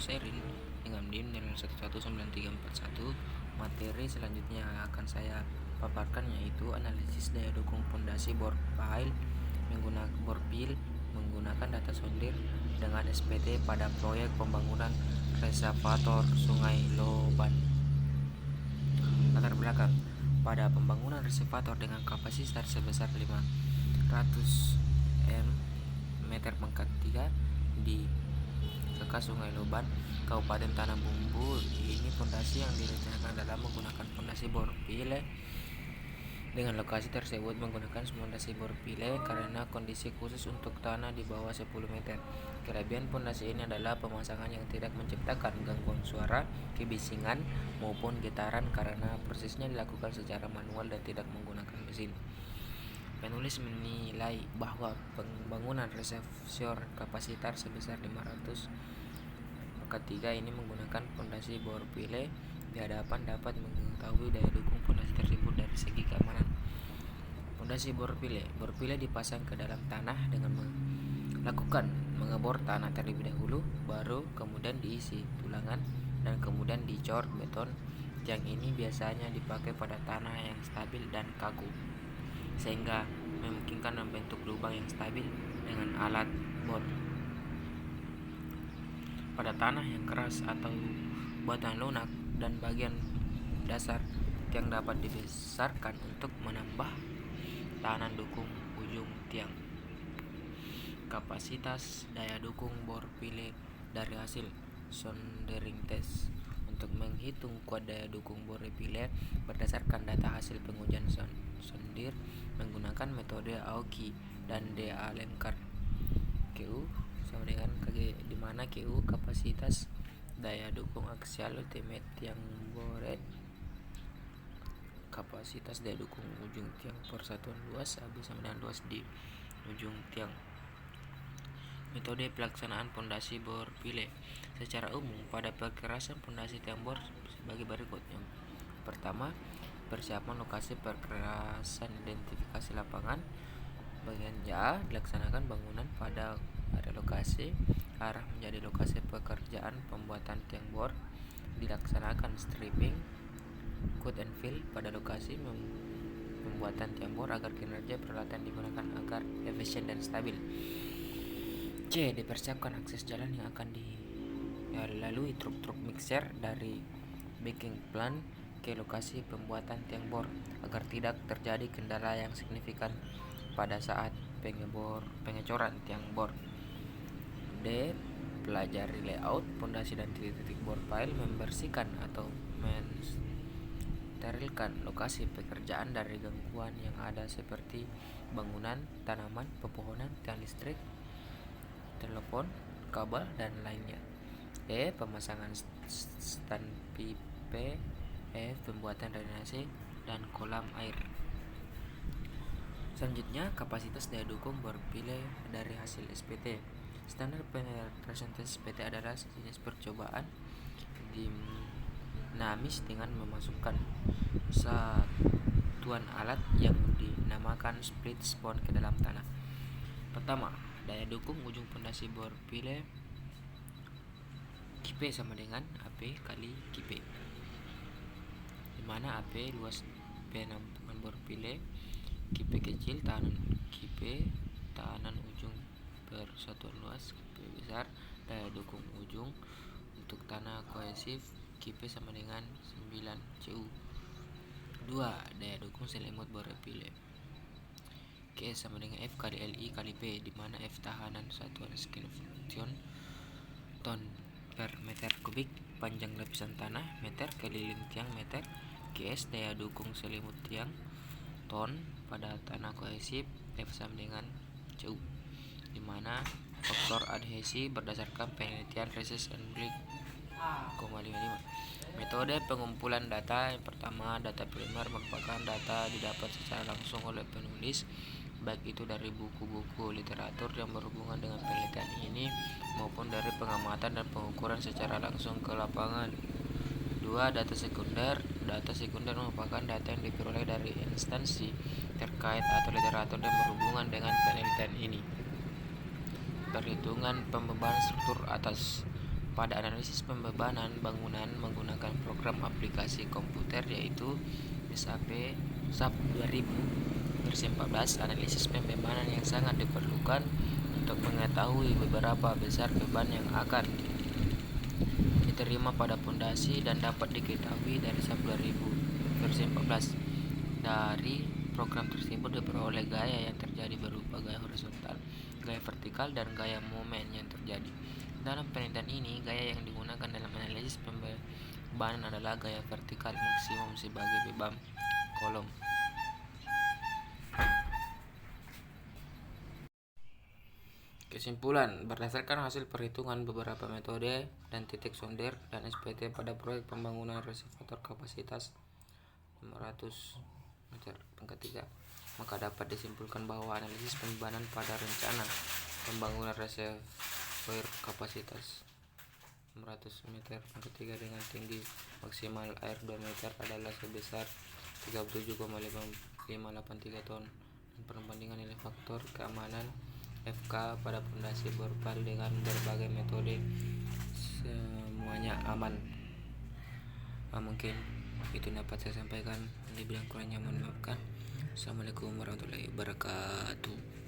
Serin dengan NIM 119341. Materi selanjutnya yang akan saya paparkan yaitu analisis daya dukung pondasi bor menggunakan data sondir dengan SPT pada proyek pembangunan reservator Sungai Loban. Latar belakang: pada pembangunan reservator dengan kapasitas sebesar 500 meter pangkat 3 di Keka Sungai Loban, Kabupaten Tanah Bumbu. Ini pondasi yang direncanakan adalah menggunakan pondasi bor pile. Dengan lokasi tersebut menggunakan pondasi bor pile karena kondisi khusus untuk tanah di bawah 10 meter. Kelebihan pondasi ini adalah pemasangan yang tidak menciptakan gangguan suara, kebisingan, maupun getaran karena prosesnya dilakukan secara manual dan tidak menggunakan mesin. Penulis menilai bahwa pembangunan reservoir kapasitas sebesar 500 pangkat 3 ini menggunakan pondasi bor pile di hadapan dapat mengetahui daya dukung pondasi tersebut dari segi keamanan. Pondasi bor pile dipasang ke dalam tanah dengan melakukan mengebor tanah terlebih dahulu, baru kemudian diisi tulangan dan kemudian dicor beton. Tiang ini biasanya dipakai pada tanah yang stabil dan kaku, sehingga memungkinkan membentuk lubang yang stabil dengan alat bor. Pada tanah yang keras atau batuan lunak dan bagian dasar, tiang dapat dibesarkan untuk menambah tahanan dukung ujung tiang. Kapasitas daya dukung bor pile dari hasil soundering test. Untuk menghitung kuat daya dukung bor pile berdasarkan data hasil pengujian sondir menggunakan metode Aoki dan De Alemkar. Q sama dengan KG, di mana Q kapasitas daya dukung aksial ultimate tiang boret, kapasitas daya dukung ujung tiang persatuan luas AB sama dengan luas di ujung tiang. Metode pelaksanaan pondasi bor pile. Secara umum pada perkerasan pondasi tiang bor sebagai berikut. Yang pertama, persiapan lokasi perkerasan identifikasi lapangan. Bagian A dilaksanakan bangunan pada area lokasi. Arah menjadi lokasi pekerjaan pembuatan tiang bor. Dilaksanakan stripping, cut and fill pada lokasi pembuatan tiang bor agar kinerja peralatan digunakan agar efisien dan stabil. C. Dipersiapkan akses jalan yang akan dilalui truk-truk mixer dari backing plant ke lokasi pembuatan tiang bor agar tidak terjadi kendala yang signifikan pada saat pengecoran tiang bor. D. Pelajari layout pondasi dan titik-titik bor pile, membersihkan atau mensterilkan lokasi pekerjaan dari gangguan yang ada seperti bangunan, tanaman, pepohonan, tiang listrik, telepon, kabel, dan lainnya. E. Pemasangan stand pipe. F. Pembuatan drainase dan kolam air. Selanjutnya, kapasitas daya dukung bor pile dari hasil SPT. Standar penetration test SPT adalah jenis percobaan dinamis dengan memasukkan satuan alat yang dinamakan split spon ke dalam tanah. Pertama, daya dukung ujung pondasi bor pile KP sama dengan AP kali KP, di mana AP luas penampungan bor pile, KP kecil tahanan KP, tahanan ujung persatuan luas, KP besar daya dukung ujung. Untuk tanah kohesif KP sama dengan 9 CU. 2. Daya dukung selimut bor pile K sama dengan F kali LI kali P, di mana F tahanan satuan skinflation ton per meter kubik, panjang lapisan tanah meter, keliling tiang meter. KS daya dukung selimut tiang ton pada tanah kohesif, F sama dengan CU, di mana faktor adhesi berdasarkan penelitian Reses and Blick 0,55. Metode pengumpulan data. Yang pertama, data primer merupakan data didapat secara langsung oleh penulis, baik itu dari buku-buku literatur yang berhubungan dengan penelitian ini maupun dari pengamatan dan pengukuran secara langsung ke lapangan. 2. Data sekunder. Data sekunder merupakan data yang diperoleh dari instansi terkait atau literatur yang berhubungan dengan penelitian ini. Perhitungan pembebanan struktur atas pada analisis pembebanan bangunan menggunakan program aplikasi komputer yaitu SAP SAP 2000 versi 14. Analisis pembebanan yang sangat diperlukan untuk mengetahui beberapa besar beban yang akan diterima pada pondasi dan dapat diketahui dari SAP 2000 versi 14. Dari program tersebut diperoleh gaya yang terjadi berupa gaya horizontal, gaya vertikal, dan gaya momen yang terjadi. Dalam penelitian ini, gaya yang digunakan dalam analisis pembebanan adalah gaya vertikal maksimum sebagai beban kolom. Kesimpulan, berdasarkan hasil perhitungan beberapa metode dan titik sondir dan SPT pada proyek pembangunan reservoir kapasitas 500 meter pangkat 3, maka dapat disimpulkan bahwa analisis pembebanan pada rencana pembangunan reservoir kapasitas 600 meter pangkat 3 dengan tinggi maksimal air 2 meter adalah sebesar 37,583 ton, dan perbandingan nilai faktor keamanan FK pada pondasi berpal dengan berbagai metode semuanya aman. Mungkin itu dapat saya sampaikan, lebih kurangnya mohon maafkan. Assalamualaikum warahmatullahi wabarakatuh.